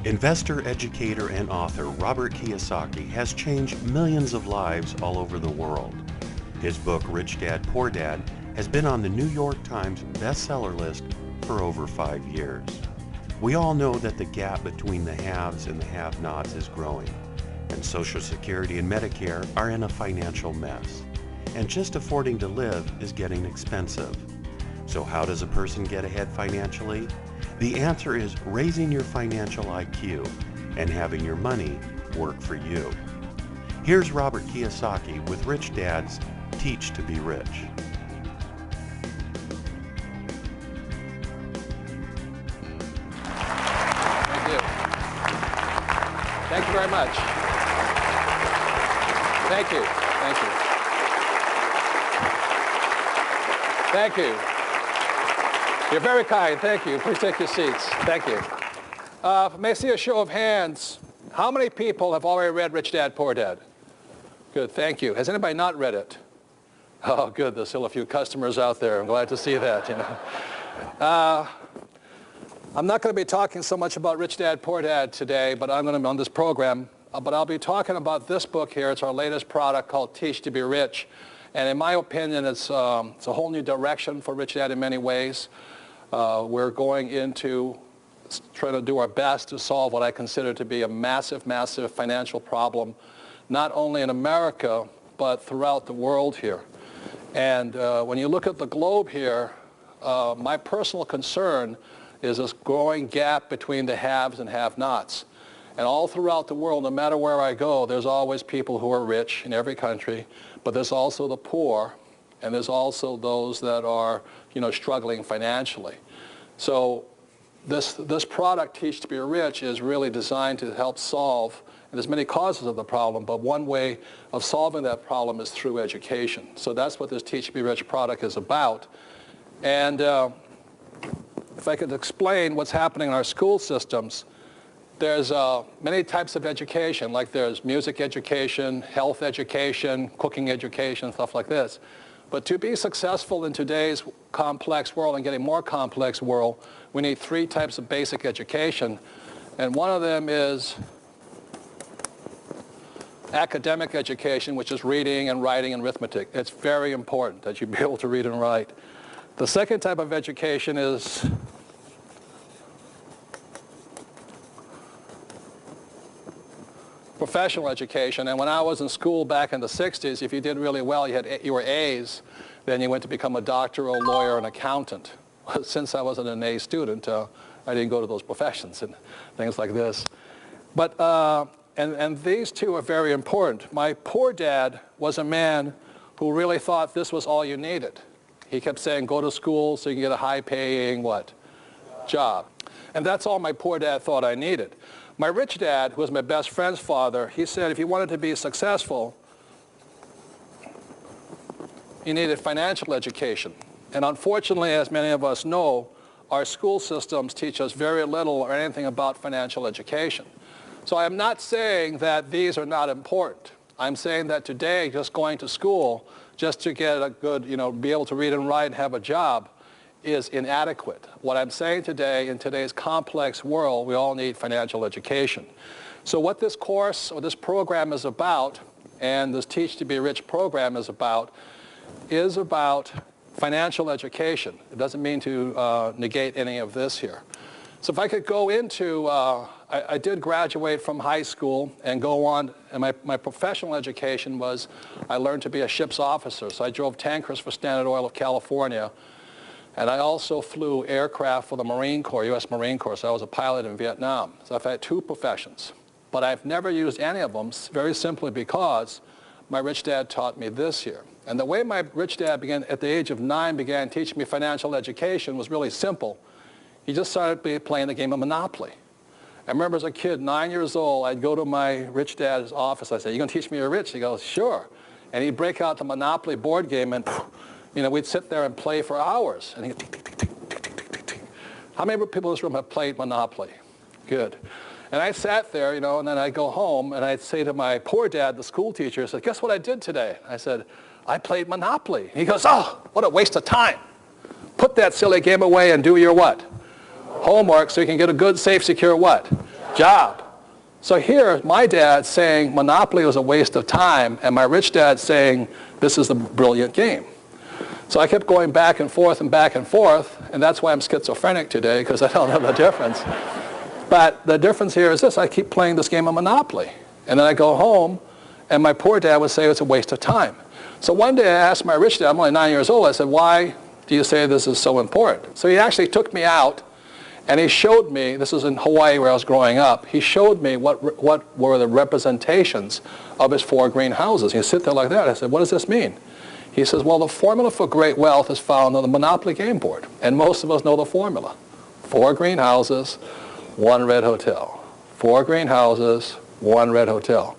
Investor, educator, and author Robert Kiyosaki has changed millions of lives all over the world. His book, Rich Dad, Poor Dad, has been on the New York Times bestseller list for over 5 years. We all know that the gap between the haves and the have-nots is growing, and Social Security and Medicare are in a financial mess. And just affording to live is getting expensive. So how does a person get ahead financially? The answer is raising your financial IQ and having your money work for you. Here's Robert Kiyosaki with Rich Dads Teach to Be Rich. Thank you. Thank you very much. Thank you. Thank you. Thank you. You're very kind. Thank you. Please take your seats. Thank you. May I see a show of hands? How many people have already read Rich Dad, Poor Dad? Good. Thank you. Has anybody not read it? Oh, good. There's still a few customers out there. I'm glad to see that. I'm not going to be talking so much about Rich Dad, Poor Dad today, but I'm going to be on this program. But I'll be talking about this book here. It's our latest product called Teach to Be Rich. And in my opinion, it's a whole new direction for Rich Dad in many ways. We're going into trying to do our best to solve what I consider to be a massive, massive financial problem, not only in America, but throughout the world here. And when you look at the globe here, my personal concern is this growing gap between the haves and have-nots. And all throughout the world, no matter where I go, there's always people who are rich in every country, but there's also the poor, and there's also those that are, struggling financially. So this product, Teach to Be Rich, is really designed to help solve, and there's many causes of the problem, but one way of solving that problem is through education. So that's what this Teach to Be Rich product is about. And if I could explain what's happening in our school systems, there's many types of education, like there's music education, health education, cooking education, stuff like this. But to be successful in today's complex world and getting more complex world, we need 3 types of basic education. And one of them is academic education, which is reading and writing and arithmetic. It's very important that you be able to read and write. The second type of education is professional education. And when I was in school back in the 60s, if you did really well, you were A's, then you went to become a doctor, a lawyer, an accountant. Since I wasn't an A student, I didn't go to those professions and things like this. But, and these two are very important. My poor dad was a man who really thought this was all you needed. He kept saying, go to school so you can get a high-paying, what? Job. And that's all my poor dad thought I needed. My rich dad, who was my best friend's father, he said if you wanted to be successful, you needed financial education. And unfortunately, as many of us know, our school systems teach us very little or anything about financial education. So I am not saying that these are not important. I'm saying that today, just going to school, just to get a good, be able to read and write and have a job, is inadequate. What I'm saying today, in today's complex world, we all need financial education. So what this course or this program is about, and this Teach to Be Rich program is about financial education. It doesn't mean to negate any of this here. So if I could go into, I did graduate from high school and go on, and my professional education was, I learned to be a ship's officer. So I drove tankers for Standard Oil of California. And I also flew aircraft for the Marine Corps, U.S. Marine Corps, so I was a pilot in Vietnam. So I've had 2 professions. But I've never used any of them, very simply because my rich dad taught me this here. And the way my rich dad began, at the age of 9, began teaching me financial education was really simple. He just started playing the game of Monopoly. I remember as a kid, 9 years old, I'd go to my rich dad's office. I'd say, you going to teach me you're rich? He goes, sure. And he'd break out the Monopoly board game and we'd sit there and play for hours. And he'd tick, tick, tick, tick, tick, tick, tick, tick. How many people in this room have played Monopoly? Good. And I sat there, and then I'd go home, and I'd say to my poor dad, the school teacher, I said, guess what I did today? I said, I played Monopoly. And he goes, oh, what a waste of time. Put that silly game away and do your what? Homework, so you can get a good, safe, secure what? job. So here, my dad saying Monopoly was a waste of time, and my rich dad saying this is a brilliant game. So I kept going back and forth, and that's why I'm schizophrenic today, because I don't know the difference. But the difference here is this: I keep playing this game of Monopoly, and then I go home, and my poor dad would say it's a waste of time. So one day I asked my rich dad, I'm only 9 years old, I said, why do you say this is so important? So he actually took me out, and he showed me, this was in Hawaii where I was growing up, he showed me what were the representations of his 4 green houses. He'd sit there like that. I said, what does this mean? He says, well, the formula for great wealth is found on the Monopoly game board. And most of us know the formula. 4 green houses, 1 red hotel. 4 green houses, 1 red hotel.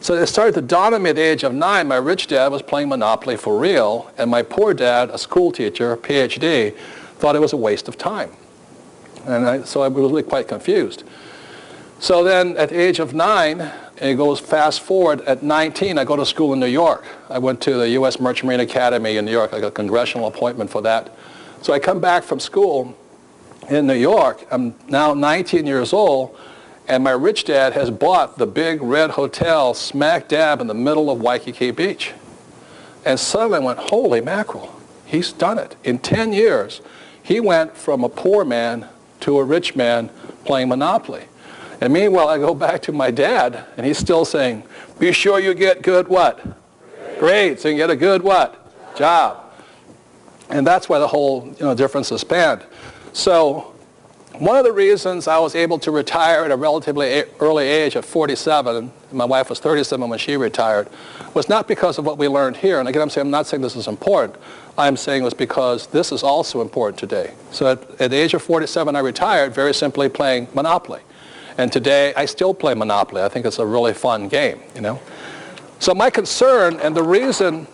So it started to dawn on me at the age of 9, my rich dad was playing Monopoly for real, and my poor dad, a school teacher, PhD, thought it was a waste of time. And so I was really quite confused. So then at the age of 9, it goes fast forward, at 19, I go to school in New York. I went to the U.S. Merchant Marine Academy in New York. I got a congressional appointment for that. So I come back from school in New York. I'm now 19 years old, and my rich dad has bought the big red hotel smack dab in the middle of Waikiki Beach. And suddenly I went, holy mackerel, he's done it. In 10 years, he went from a poor man to a rich man playing Monopoly. And meanwhile, I go back to my dad, and he's still saying, be sure you get good what? Grades. So you can get a good what? Job. And that's why the whole difference is spanned. So one of the reasons I was able to retire at a relatively early age of 47, and my wife was 37 when she retired, was not because of what we learned here. And again, I'm not saying this is important. I'm saying it was because this is also important today. So at the age of 47, I retired very simply playing Monopoly. And today, I still play Monopoly. I think it's a really fun game, So my concern, and the reason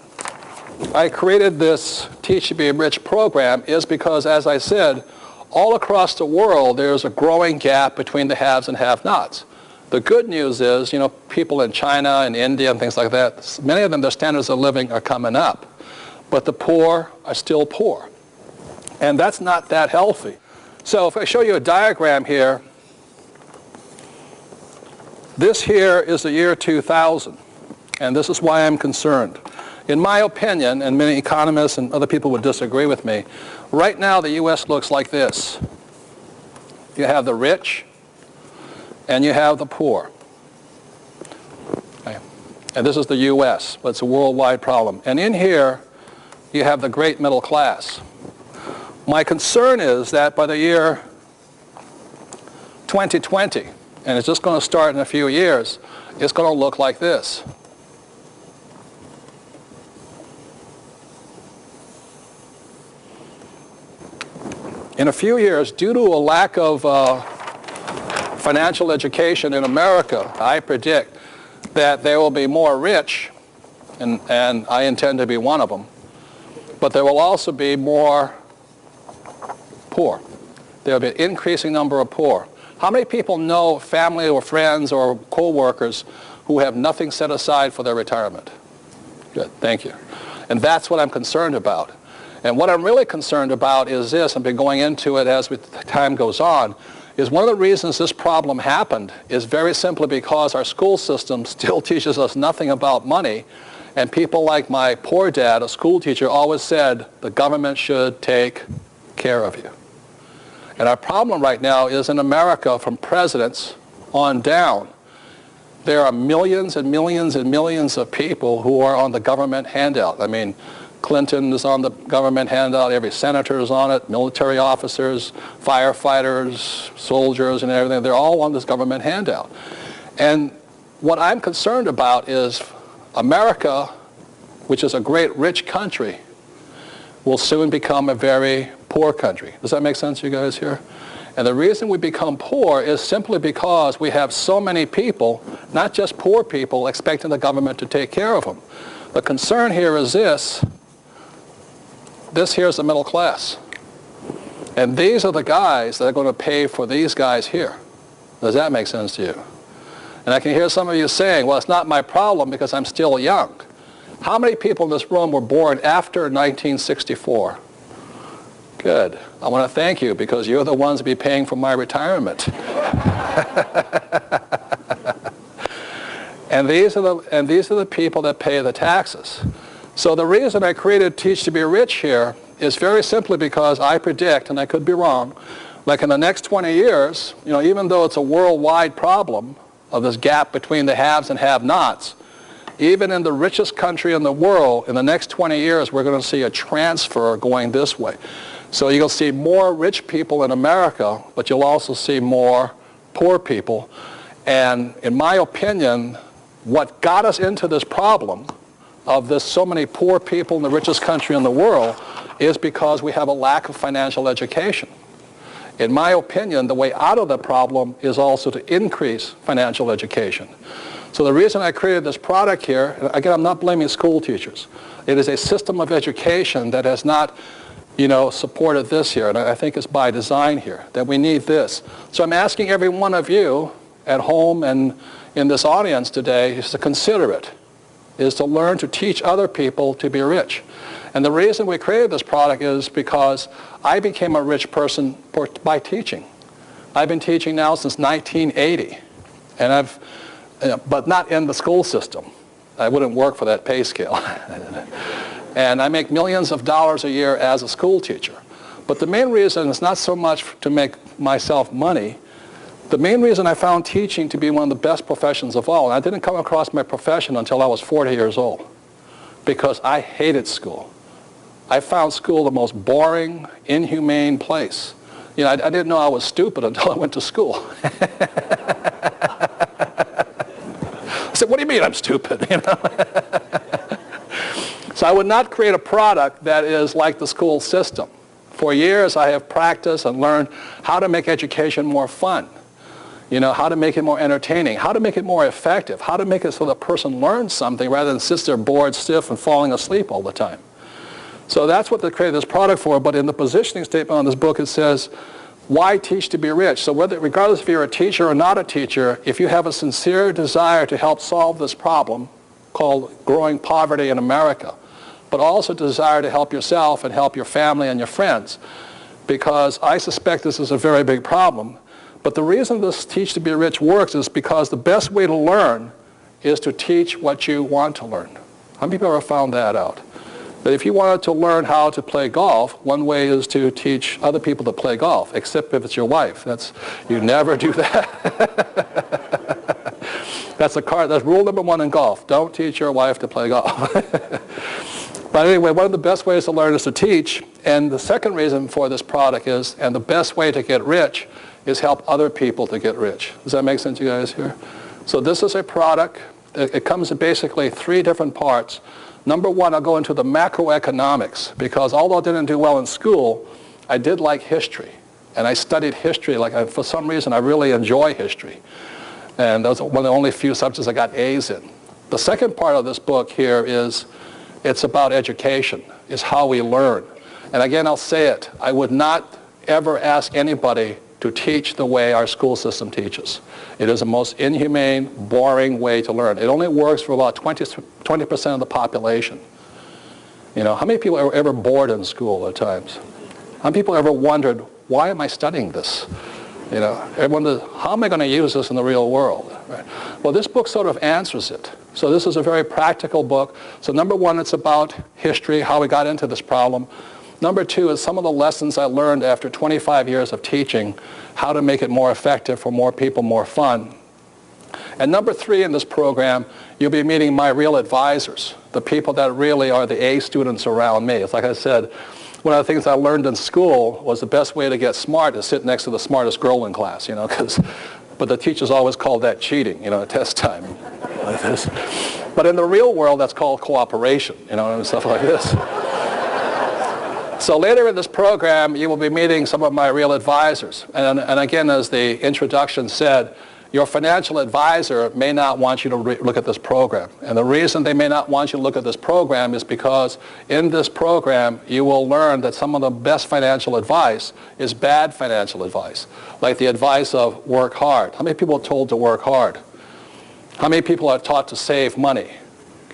I created this Teach to Be Rich program is because, as I said, all across the world, there's a growing gap between the haves and have-nots. The good news is, people in China and India and things like that, many of them, their standards of living are coming up. But the poor are still poor. And that's not that healthy. So if I show you a diagram here, this here is the year 2000. And this is why I'm concerned. In my opinion, and many economists and other people would disagree with me, right now the U.S. looks like this. You have the rich, and you have the poor. Okay. And this is the U.S., but it's a worldwide problem. And in here, you have the great middle class. My concern is that by the year 2020, and it's just going to start in a few years, it's going to look like this. In a few years, due to a lack of financial education in America, I predict that there will be more rich, and I intend to be one of them, but there will also be more poor. There will be an increasing number of poor. How many people know family or friends or co-workers who have nothing set aside for their retirement? Good, thank you. And that's what I'm concerned about. And what I'm really concerned about is this, I've been going into it as time goes on, is one of the reasons this problem happened is very simply because our school system still teaches us nothing about money, and people like my poor dad, a school teacher, always said the government should take care of you. And our problem right now is in America, from presidents on down, there are millions and millions and millions of people who are on the government handout. I mean, Clinton is on the government handout, every senator is on it, military officers, firefighters, soldiers and everything, they're all on this government handout. And what I'm concerned about is America, which is a great rich country, will soon become a very poor country. Does that make sense to you guys here? And the reason we become poor is simply because we have so many people, not just poor people, expecting the government to take care of them. The concern here is this here is the middle class. And these are the guys that are going to pay for these guys here. Does that make sense to you? And I can hear some of you saying, well, it's not my problem because I'm still young. How many people in this room were born after 1964? Good. I want to thank you because you're the ones to be paying for my retirement. And these are the people that pay the taxes. So the reason I created Teach to Be Rich here is very simply because I predict, and I could be wrong, like in the next 20 years, even though it's a worldwide problem of this gap between the haves and have-nots, even in the richest country in the world, in the next 20 years, we're going to see a transfer going this way. So you'll see more rich people in America, but you'll also see more poor people. And in my opinion, what got us into this problem of this so many poor people in the richest country in the world is because we have a lack of financial education. In my opinion, the way out of the problem is also to increase financial education. So the reason I created this product here, again, I'm not blaming school teachers. It is a system of education that has not, supported this here, and I think it's by design here, that we need this. So I'm asking every one of you at home and in this audience today is to consider it, is to learn to teach other people to be rich. And the reason we created this product is because I became a rich person by teaching. I've been teaching now since 1980, and but not in the school system. I wouldn't work for that pay scale. And I make millions of dollars a year as a school teacher. But the main reason is not so much to make myself money. The main reason I found teaching to be one of the best professions of all, and I didn't come across my profession until I was 40 years old, because I hated school. I found school the most boring, inhumane place. I didn't know I was stupid until I went to school. I said, what do you mean I'm stupid? So I would not create a product that is like the school system. For years I have practiced and learned how to make education more fun. How to make it more entertaining, how to make it more effective, how to make it so the person learns something rather than sits there bored, stiff, and falling asleep all the time. So that's what they created this product for, but in the positioning statement on this book it says, why teach to be rich? So regardless if you're a teacher or not a teacher, if you have a sincere desire to help solve this problem called growing poverty in America, but also desire to help yourself and help your family and your friends, because I suspect this is a very big problem. But the reason this Teach to Be Rich works is because the best way to learn is to teach what you want to learn. How many people have ever found that out? That if you wanted to learn how to play golf, one way is to teach other people to play golf, except if it's your wife. You never do that. That's rule number one in golf. Don't teach your wife to play golf. But anyway, one of the best ways to learn is to teach. And the second reason for this product is, and the best way to get rich is help other people to get rich. Does that make sense to you guys here? So this is a product. It comes in basically 3 different parts. Number one, I'll go into the macroeconomics, because although I didn't do well in school, I did like history. And I studied history. For some reason, I really enjoy history. And that was one of the only few subjects I got A's in. The second part of this book here is, it's about education. It's how we learn. And again, I'll say it. I would not ever ask anybody to teach the way our school system teaches. It is the most inhumane, boring way to learn. It only works for about 20% of the population. How many people are ever bored in school at times? How many people ever wondered, why am I studying this? Everyone wonders, how am I going to use this in the real world? Right? Well, this book sort of answers it. So this is a very practical book. So number one, it's about history, how we got into this problem. Number two is some of the lessons I learned after 25 years of teaching, how to make it more effective for more people, more fun. And number three in this program, you'll be meeting my real advisors, the people that really are the A students around me. It's like I said, one of the things I learned in school was the best way to get smart is sit next to the smartest girl in class, but the teachers always called that cheating, at test time, like this. But in the real world, that's called cooperation, and stuff like this. So later in this program, you will be meeting some of my real advisors. And again, as the introduction said, your financial advisor may not want you to look at this program. And the reason they may not want you to look at this program is because in this program, you will learn that some of the best financial advice is bad financial advice, like the advice of work hard. How many people are told to work hard? How many people are taught to save money?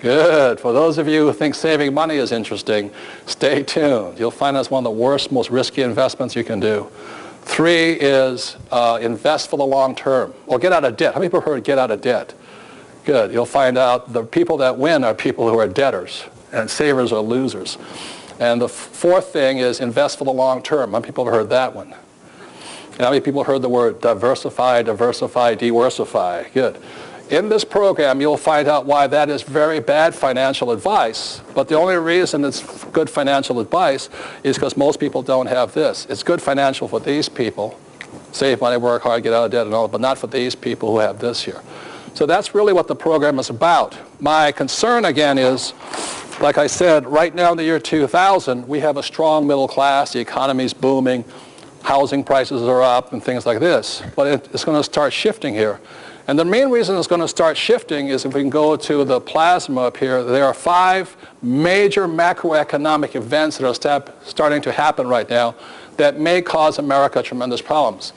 Good. For those of you who think saving money is interesting, stay tuned. You'll find that's one of the worst, most risky investments you can do. 3 is invest for the long term, or get out of debt. How many people have heard get out of debt? Good. You'll find out the people that win are people who are debtors, and savers are losers. And the 4th thing is invest for the long term. How many people have heard that one? And how many people heard the word diversify, diversify, diversify? Good. In this program, you'll find out why that is very bad financial advice, but the only reason it's good financial advice is because most people don't have this. It's good financial for these people, save money, work hard, get out of debt and all, but not for these people who have this here. So that's really what the program is about. My concern, again, is, like I said, right now in the year 2000, we have a strong middle class, the economy's booming, housing prices are up and things like this, but it's going to start shifting here. And the main reason it's going to start shifting is if we can go to the plasma up here, there are 5 major macroeconomic events that are starting to happen right now that may cause America tremendous problems.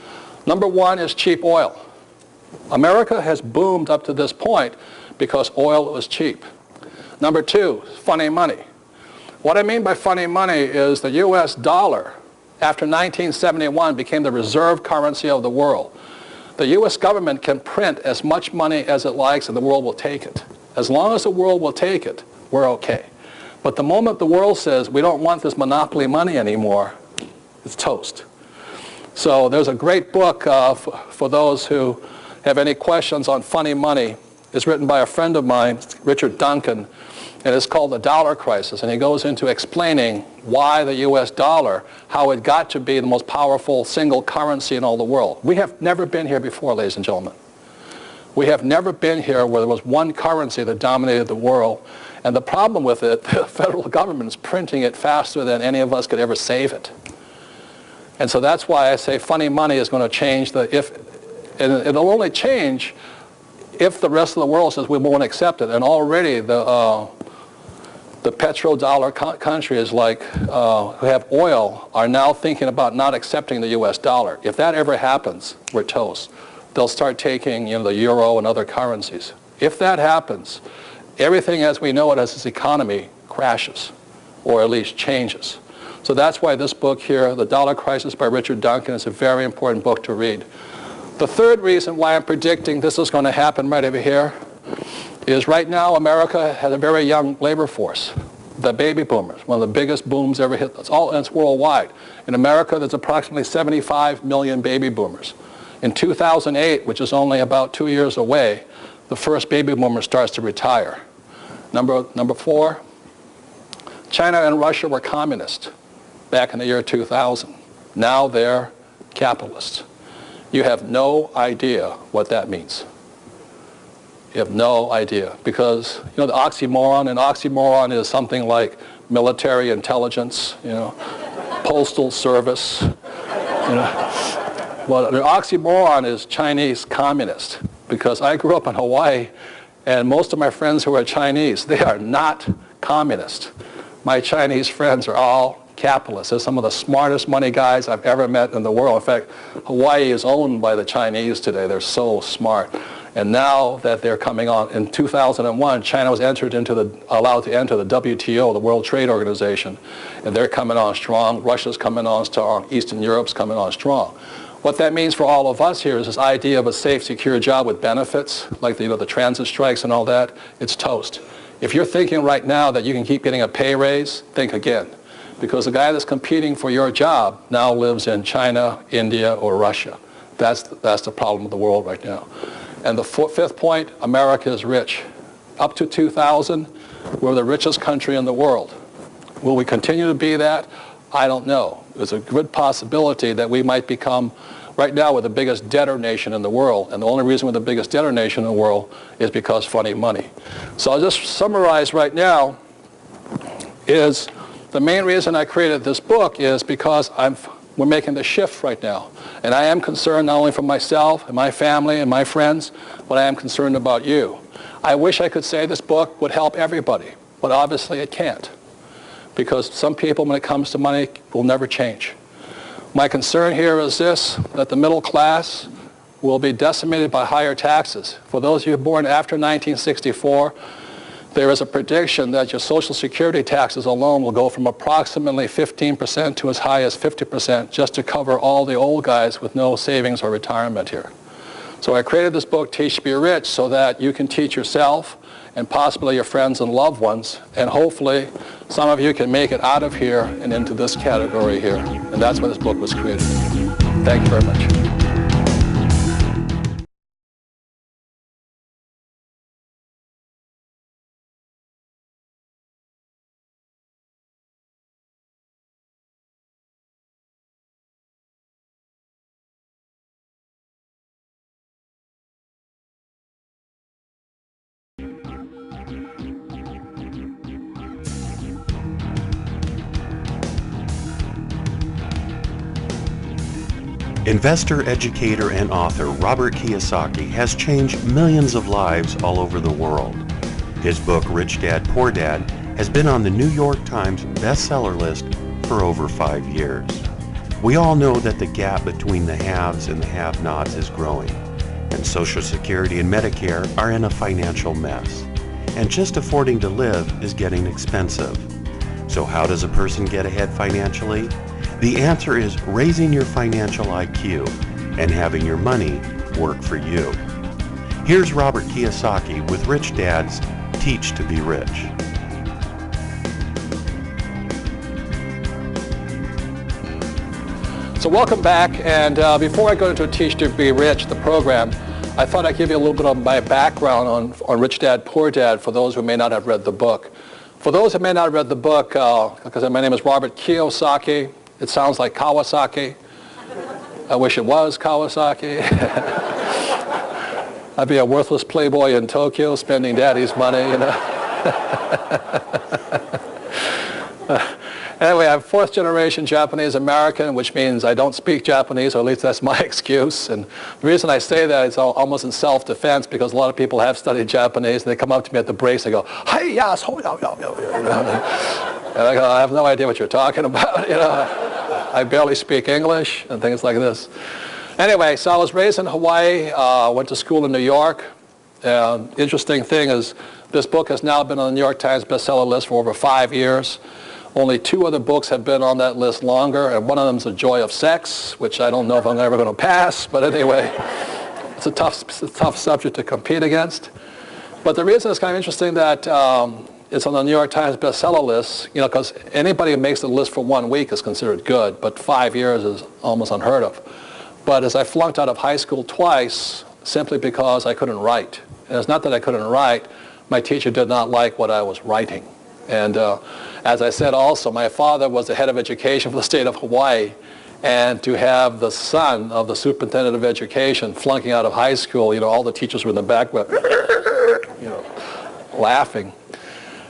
Number 1 is cheap oil. America has boomed up to this point because oil was cheap. Number 2, funny money. What I mean by funny money is the US dollar, after 1971, became the reserve currency of the world. The U.S. government can print as much money as it likes and the world will take it. As long as the world will take it, we're okay. But the moment the world says we don't want this monopoly money anymore, it's toast. So there's a great book for those who have any questions on funny money. It's written by a friend of mine, Richard Duncan, and it's called The Dollar Crisis. And he goes into explaining why the U.S. dollar, how it got to be the most powerful single currency in all the world. We have never been here before, ladies and gentlemen. We have never been here where there was one currency that dominated the world. And the problem with it, the federal government is printing it faster than any of us could ever save it. And so that's why I say funny money is going to change and it'll only change if the rest of the world says we won't accept it. And already the petrodollar countries like who have oil are now thinking about not accepting the U.S. dollar. If that ever happens, we're toast. They'll start taking, the euro and other currencies. If that happens, everything as we know it as this economy crashes, or at least changes. So that's why this book here, The Dollar Crisis by Richard Duncan, is a very important book to read. The 3rd reason why I'm predicting this is going to happen right over here is right now America has a very young labor force. The baby boomers, one of the biggest booms ever hit. It's worldwide. In America, there's approximately 75 million baby boomers. In 2008, which is only about 2 years away, the first baby boomer starts to retire. Number 4, China and Russia were communist back in the year 2000. Now they're capitalists. You have no idea what that means. You have no idea, because the oxymoron is something like military intelligence, postal service. Well, the oxymoron is Chinese communist, because I grew up in Hawaii, and most of my friends who are Chinese, they are not communist. My Chinese friends are all capitalists. They're some of the smartest money guys I've ever met in the world. In fact, Hawaii is owned by the Chinese today. They're so smart. And now that they're coming on, in 2001, China was allowed to enter the WTO, the World Trade Organization, and they're coming on strong. Russia's coming on strong. Eastern Europe's coming on strong. What that means for all of us here is this idea of a safe, secure job with benefits, like the transit strikes and all that. It's toast. If you're thinking right now that you can keep getting a pay raise, think again. Because the guy that's competing for your job now lives in China, India, or Russia. That's the problem of the world right now. And the 5th point, America is rich. Up to 2000, we're the richest country in the world. Will we continue to be that? I don't know. There's a good possibility that we might become, right now we're the biggest debtor nation in the world, and the only reason we're the biggest debtor nation in the world is because funny money. So I'll just summarize right now is the main reason I created this book is because we're making the shift right now. And I am concerned not only for myself and my family and my friends, but I am concerned about you. I wish I could say this book would help everybody, but obviously it can't. Because some people, when it comes to money, will never change. My concern here is this, that the middle class will be decimated by higher taxes. For those of you born after 1964, there is a prediction that your Social Security taxes alone will go from approximately 15% to as high as 50% just to cover all the old guys with no savings or retirement here. So I created this book, Teach to Be Rich, so that you can teach yourself and possibly your friends and loved ones, and hopefully some of you can make it out of here and into this category here. And that's why this book was created. Thank you very much. Investor, educator, and author Robert Kiyosaki has changed millions of lives all over the world. His book, Rich Dad, Poor Dad, has been on the New York Times bestseller list for over 5 years. We all know that the gap between the haves and the have-nots is growing, and Social Security and Medicare are in a financial mess. And just affording to live is getting expensive. So how does a person get ahead financially? The answer is raising your financial IQ and having your money work for you. Here's Robert Kiyosaki with Rich Dad's Teach to Be Rich. So welcome back, and before I go into Teach to Be Rich, the program, I thought I'd give you a little bit of my background on Rich Dad, Poor Dad for those who may not have read the book. For those who may not have read the book, because my name is Robert Kiyosaki, it sounds like Kawasaki. I wish it was Kawasaki. I'd be a worthless playboy in Tokyo spending daddy's money, you know. Anyway, I'm fourth generation Japanese American, which means I don't speak Japanese, or at least that's my excuse. And the reason I say that is almost in self-defense, because a lot of people have studied Japanese, and they come up to me at the breaks and go, "Hey, yes, ho, yo, yo, yo," you know? And I go, "I have no idea what you're talking about," you know. I barely speak English and things like this. Anyway, so I was raised in Hawaii, went to school in New York. Interesting thing is this book has now been on the New York Times bestseller list for over 5 years. Only 2 other books have been on that list longer, and one of them is The Joy of Sex, which I don't know if I'm ever going to pass, but anyway, it's a tough subject to compete against. But the reason it's kind of interesting that it's on the New York Times bestseller list, you know, because anybody who makes the list for 1 week is considered good, but 5 years is almost unheard of. But as I flunked out of high school twice, simply because I couldn't write. And it's not that I couldn't write, my teacher did not like what I was writing. And as I said also, my father was the head of education for the state of Hawaii, and to have the son of the superintendent of education flunking out of high school, you know, all the teachers were in the back, you know, laughing.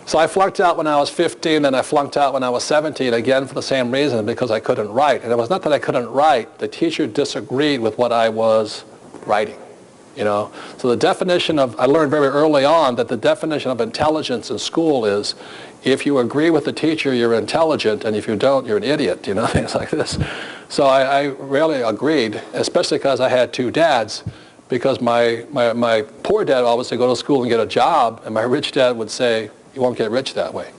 So I flunked out when I was 15, and I flunked out when I was 17, again for the same reason, because I couldn't write. And it was not that I couldn't write, the teacher disagreed with what I was writing, you know. So the definition of, I learned very early on that the definition of intelligence in school is, if you agree with the teacher, you're intelligent, and if you don't, you're an idiot, you know, things like this. So I rarely agreed, especially because I had 2 dads, because my poor dad always said, go to school and get a job, and my rich dad would say, you won't get rich that way.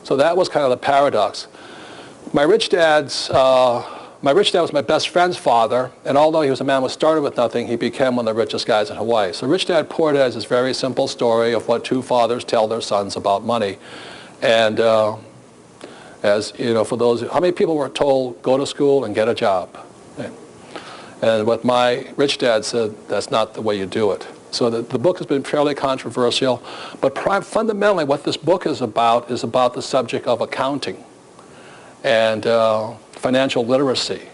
So that was kind of the paradox. My rich dad was my best friend's father, and although he was a man who started with nothing, he became one of the richest guys in Hawaii. So Rich Dad, Poor Dad is this very simple story of what 2 fathers tell their sons about money. And as you know, for those, how many people were told, go to school and get a job? And what my rich dad said, that's not the way you do it. So the book has been fairly controversial, but fundamentally what this book is about the subject of accounting and financial literacy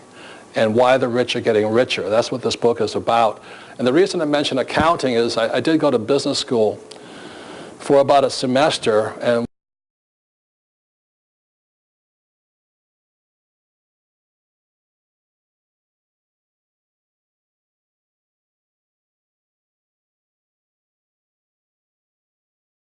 and why the rich are getting richer. That's what this book is about. And the reason I mention accounting is I did go to business school for about a semester, and